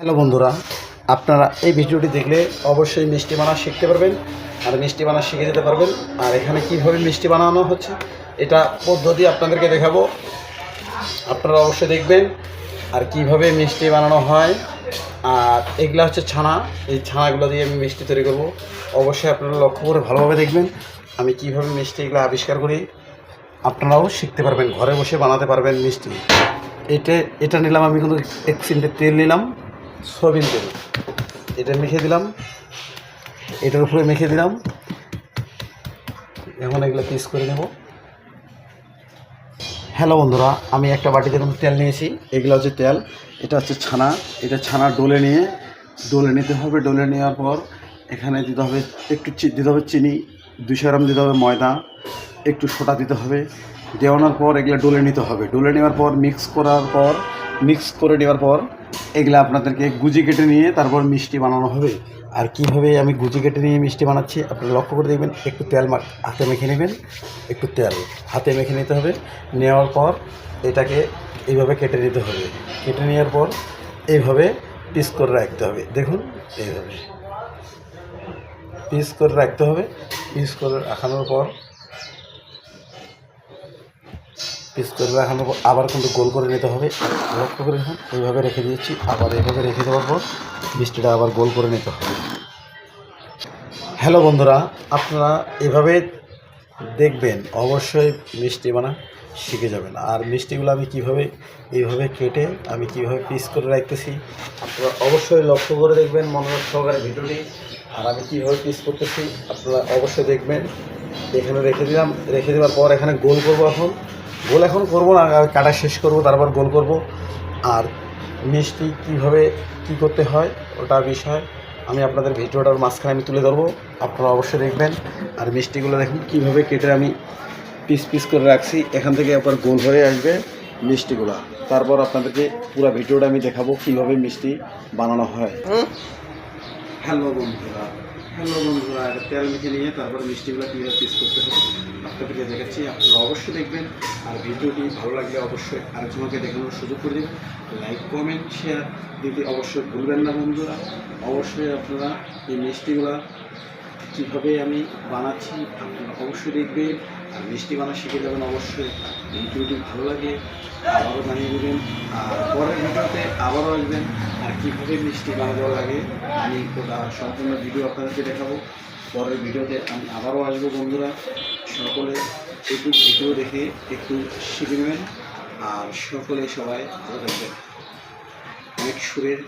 Hello বন্ধুরা, আপনারা এই ভিডিওটি দেখলে অবশ্যই মিষ্টি বানানো শিখতে পারবেন আর মিষ্টি বানানো শিখে যেতে পারবেন। আর এখানে কীভাবে মিষ্টি বানানো হচ্ছে এটা পদ্ধতি আপনাদেরকে দেখাবো, আপনারা অবশ্যই দেখবেন। আর কিভাবে মিষ্টি বানানো হয়, আর এগুলো হচ্ছে ছানা, এই ছানাগুলো দিয়ে আমি মিষ্টি তৈরি করব। অবশ্যই আপনারা লক্ষ্য করে ভালোভাবে দেখবেন আমি কিভাবে মিষ্টি এগুলো আবিষ্কার করি। আপনারাও শিখতে পারবেন, ঘরে বসে বানাতে পারবেন মিষ্টি। এটা নিলাম আমি, কিন্তু 1 চিমটে তেল নিলাম, সয়াবিন তেল। এটা মেখে দিলাম, এটার উপরে মেখে দিলাম। এখন এগুলো পিস করে নেব। হ্যালো বন্ধুরা, আমি একটা বাটিতে কিন্তু তেল নিয়েছি। এগুলো হচ্ছে তেল, এটা হচ্ছে ছানা। এটা ছানা ডলে নিতে হবে। ডলে নেওয়ার পর এখানে দিতে হবে দিতে হবে চিনি, 200 গ্রাম দিতে হবে ময়দা, একটু সোডা দিতে হবে। দেওয়ানোর পর এগুলো ডলে নিতে হবে। ডলে নেওয়ার পর মিক্স করে নেওয়ার পর এগুলো আপনাদেরকে গুজি কেটে নিয়ে তারপর মিষ্টি বানানো হবে। আর কীভাবে আমি গুজি কেটে নিয়ে মিষ্টি বানাচ্ছি আপনারা লক্ষ্য করে দেখবেন। একটু তেল হাতে মেখে নেবেন, একটু তেল হাতে মেখে নিতে হবে। নেওয়ার পর এটাকে এইভাবে কেটে নিতে হবে। কেটে নেওয়ার পর এইভাবে পিস করে রাখতে হবে। দেখুন, এইভাবে পিস করে রাখতে হবে। পিস করে রাখানোর পর আবার কিন্তু গোল করে নিতে হবে। লক্ষ্য করে দেখুন, এইভাবে রেখে দিয়েছি। আবার এইভাবে রেখে দেওয়ার পর মিষ্টিটা আবার গোল করে নিতে হবে। হ্যালো বন্ধুরা, আপনারা এভাবে দেখবেন, অবশ্যই মিষ্টি বানা শিখে যাবেন। আর মিষ্টিগুলো আমি এইভাবে কেটে আমি কীভাবে পিস করে রাখতেছি আপনারা অবশ্যই লক্ষ্য করে দেখবেন, মনোযোগ সহকারে ভিডিওটি। আর আমি কীভাবে পিস করতেছি আপনারা অবশ্যই দেখবেন। এখানে রেখে দেওয়ার পর এখানে গোল করবো। এখন করবো না, কাটা শেষ করব, তারপর গোল করব। আর মিষ্টি কীভাবে কী করতে হয় ওটা বিষয় আমি আপনাদের ভিডিওটার মাঝখানে আমি তুলে ধরবো, আপনারা অবশ্যই দেখবেন। আর মিষ্টিগুলো দেখুন কীভাবে কেটে আমি পিস করে রাখছি। এখান থেকে আবার গোল হয়ে আসবে মিষ্টিগুলো। তারপর আপনাদেরকে পুরো ভিডিওটা আমি দেখাবো কীভাবে মিষ্টি বানানো হয়। হ্যালো বন্ধুরা, এটা তেল মেখে নিয়ে তারপর মিষ্টিগুলো কীভাবে পিস করতে হবে আপনাদেরকে দেখাচ্ছি, আপনারা অবশ্যই দেখবেন। আর ভিডিওটি ভালো লাগলে অবশ্যই আরেকজনকে দেখানোর সুযোগ করে দেবেন। লাইক, কমেন্ট, শেয়ার দিতে অবশ্যই ভুলবেন না বন্ধুরা। অবশ্যই আপনারা এই মিষ্টিগুলো কীভাবে আমি বানাচ্ছি আপনারা অবশ্যই দেখবেন। আর মিষ্টি বানা শিখে যাবেন অবশ্যই। ভিডিওটি ভালো লাগে আবারও জানিয়ে দেবেন। আর পরের ভিডিওতে আবারও আসবেন। আর কীভাবে মিষ্টি বানানো লাগে আমি ওটা সম্পূর্ণ ভিডিও আপনাদেরকে দেখাবো। পরের ভিডিওতে আমি আবারও আসবো বন্ধুরা। সকলে একটু ভিডিও দেখে একটু শিখে নেবেন। আর সবাই ভালো থাকবেন। অনেক সুরের